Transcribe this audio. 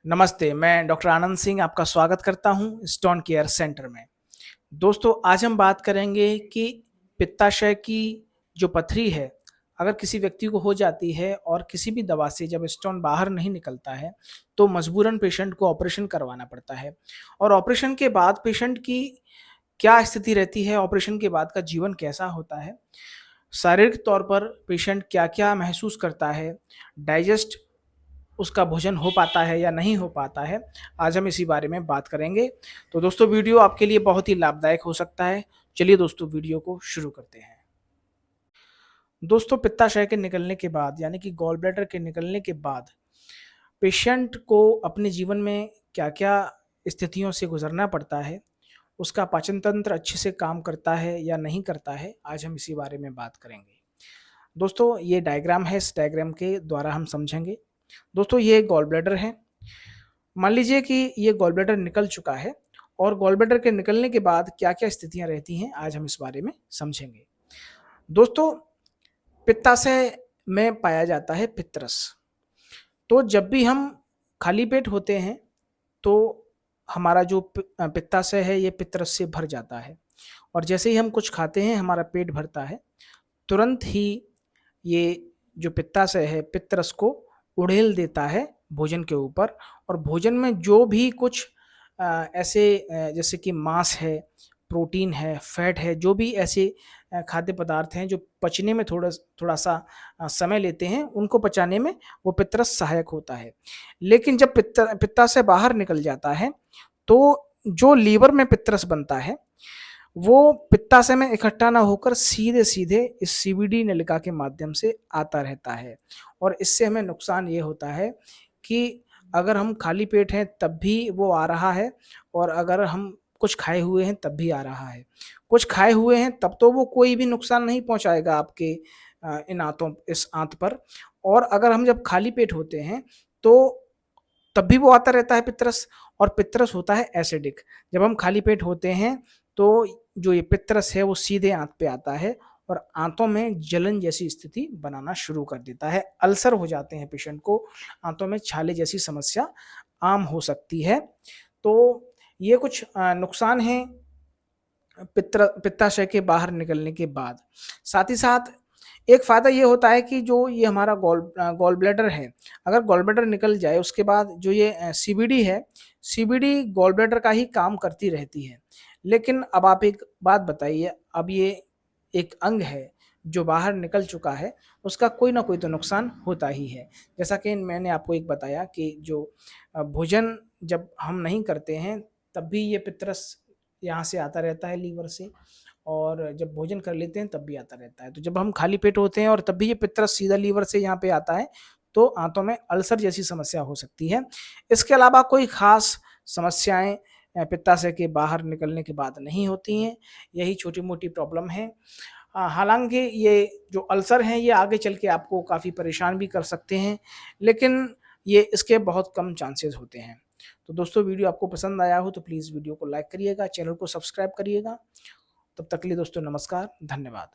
नमस्ते, मैं डॉक्टर आनंद सिंह आपका स्वागत करता हूं स्टोन केयर सेंटर में। दोस्तों, आज हम बात करेंगे कि पित्ताशय की जो पथरी है, अगर किसी व्यक्ति को हो जाती है और किसी भी दवा से जब स्टोन बाहर नहीं निकलता है, तो मजबूरन पेशेंट को ऑपरेशन करवाना पड़ता है। और ऑपरेशन के बाद पेशेंट की क्या स्थिति रहती है, ऑपरेशन के बाद का जीवन कैसा होता है, शारीरिक तौर पर पेशेंट क्या-क्या महसूस करता है, डाइजेस्ट उसका भोजन हो पाता है या नहीं हो पाता है, आज हम इसी बारे में बात करेंगे। तो दोस्तों, वीडियो आपके लिए बहुत ही लाभदायक हो सकता है। चलिए दोस्तों, वीडियो को शुरू करते हैं। दोस्तों, पित्ताशय के निकलने के बाद यानी कि गॉल ब्लैडर के निकलने के बाद पेशेंट को अपने जीवन में क्या-क्या स्थितियों से गुजरना पड़ता है, उसका पाचन तंत्र अच्छे से काम करता है या नहीं करता है, आज हम इसी बारे में बात करेंगे। दोस्तों, ये डायग्राम है, इस डायग्राम के द्वारा हम समझेंगे। दोस्तों, ये गॉल ब्लैडर है। मान लीजिए कि ये गॉल ब्लैडर निकल चुका है और गॉल ब्लैडर के निकलने के बाद क्या-क्या स्थितियाँ रहती हैं, आज हम इस बारे में समझेंगे। दोस्तों, पित्ताशय में पाया जाता है पित्तरस। तो जब भी हम खाली पेट होते हैं, तो हमारा जो पित्ताशय है, ये पित्तरस से भर जाता है और जैसे ही हम कुछ खाते हैं, हमारा पेट भरता है। तुरंत ही ये जो पित्ताशय है, पित्तरस को उड़ेल देता है भोजन के ऊपर और भोजन में जो भी कुछ ऐसे जैसे कि मांस है, प्रोटीन है, फैट है, जो भी ऐसे खाद्य पदार्थ हैं जो पचने में थोड़ा-सा समय लेते हैं, उनको पचाने में वो पित्तरस सहायक होता है। लेकिन जब पित्ताशय बाहर निकल जाता है, तो जो लीवर में पित्तरस बनता है, वो पित्ताशय में इकट्ठा ना होकर सीधे-सीधे इस सीवीडी नलिका के माध्यम से आता रहता है और इससे हमें नुकसान ये होता है कि अगर हम खाली पेट हैं तब भी वो आ रहा है और अगर हम कुछ खाए हुए हैं तब भी आ रहा है। कुछ खाए हुए हैं तब तो वो कोई भी नुकसान नहीं पहुँचाएगा आपके इस आंत पर और अगर हम जब खाली पेट होते हैं तो तब भी वो आता रहता है पित्तरस और पित्तरस होता है एसिडिक। जब हम खाली पेट होते हैं तो जो ये पित्तरस है वो सीधे आंत पे आता है और आंतों में जलन जैसी स्थिति बनाना शुरू कर देता है। अल्सर हो जाते हैं पेशेंट को, आंतों में छाले जैसी समस्या आम हो सकती है। तो ये कुछ नुकसान हैं पित्ताशय के बाहर निकलने के बाद। साथ ही साथ एक फ़ायदा ये होता है कि जो ये हमारा गॉल ब्लैडर है, अगर गॉल ब्लैडर निकल जाए उसके बाद जो ये सीबीडी है, सीबीडी गॉल ब्लैडर का ही काम करती रहती है। लेकिन अब आप एक बात बताइए, अब ये एक अंग है जो बाहर निकल चुका है, उसका कोई ना कोई तो नुकसान होता ही है। जैसा कि मैंने आपको एक बताया कि जो भोजन जब हम नहीं करते हैं, तब भी ये पित्तरस यहाँ से आता रहता है लीवर से और जब भोजन कर लेते हैं तब भी आता रहता है। तो जब हम खाली पेट होते हैं और तब भी ये पित्तरस सीधा लीवर से यहाँ पे आता है, तो आंतों में अल्सर जैसी समस्या हो सकती है। इसके अलावा कोई ख़ास समस्याएँ पित्ताशय के बाहर निकलने के बाद नहीं होती हैं, यही छोटी-मोटी प्रॉब्लम है। हालाँकि ये जो अल्सर हैं ये आगे चल के आपको काफ़ी परेशान भी कर सकते हैं, लेकिन ये इसके बहुत कम चांसेज़ होते हैं। तो दोस्तों, वीडियो आपको पसंद आया हो तो प्लीज़ वीडियो को लाइक करिएगा, चैनल को सब्सक्राइब करिएगा। तब तक के लिए दोस्तों नमस्कार, धन्यवाद।